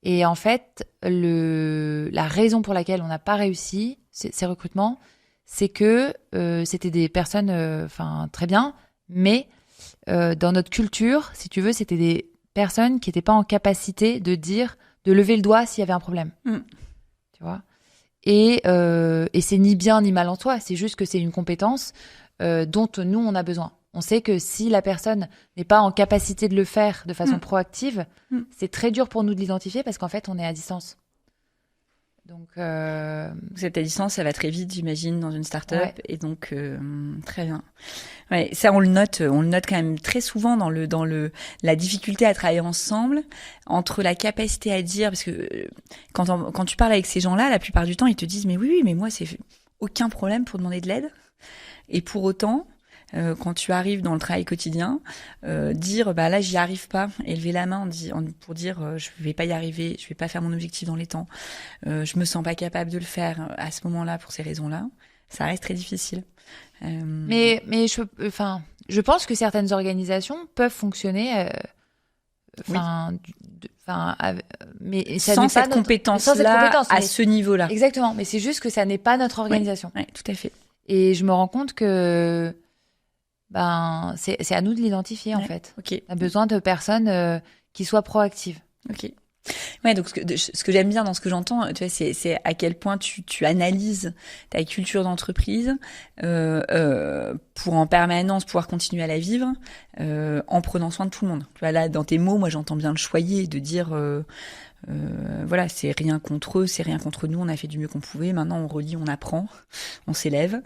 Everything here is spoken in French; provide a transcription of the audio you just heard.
Et en fait, la raison pour laquelle on n'a pas réussi ces recrutements, c'est que c'était des personnes, très bien, mais dans notre culture, si tu veux, c'était des personnes qui n'étaient pas en capacité de lever le doigt s'il y avait un problème. Tu vois. Et c'est ni bien ni mal en soi, c'est juste que c'est une compétence dont nous, on a besoin. On sait que si la personne n'est pas en capacité de le faire de façon proactive, c'est très dur pour nous de l'identifier parce qu'en fait, on est à distance. Donc, Cette à distance, ça va très vite, j'imagine, dans une start-up. ouais. Et donc, très bien. Ouais, ça, on le note quand même très souvent la difficulté à travailler ensemble, entre la capacité à dire, parce que quand tu parles avec ces gens-là, la plupart du temps, ils te disent, mais oui, mais moi, c'est aucun problème pour demander de l'aide. Et pour autant, quand tu arrives dans le travail quotidien, dire bah là j'y arrive pas, élever la main pour dire je vais pas y arriver, je vais pas faire mon objectif dans les temps, je me sens pas capable de le faire à ce moment-là pour ces raisons-là, ça reste très difficile. Mais je pense que certaines organisations peuvent fonctionner. Oui. Mais ça Sans n'est pas cette compétence-là, sans cette compétence, à ce niveau-là. Exactement. Mais c'est juste que ça n'est pas notre organisation. Oui, tout à fait. Et je me rends compte que c'est à nous de l'identifier en fait. Ok. On a besoin de personnes qui soient proactives. Ok. Ouais, donc ce que j'aime bien dans ce que j'entends, tu vois, c'est à quel point tu analyses ta culture d'entreprise pour en permanence pouvoir continuer à la vivre en prenant soin de tout le monde. Tu vois, là, dans tes mots, moi, j'entends bien le choyer, de dire voilà, c'est rien contre eux, c'est rien contre nous, on a fait du mieux qu'on pouvait, maintenant on relit, on apprend, on s'élève.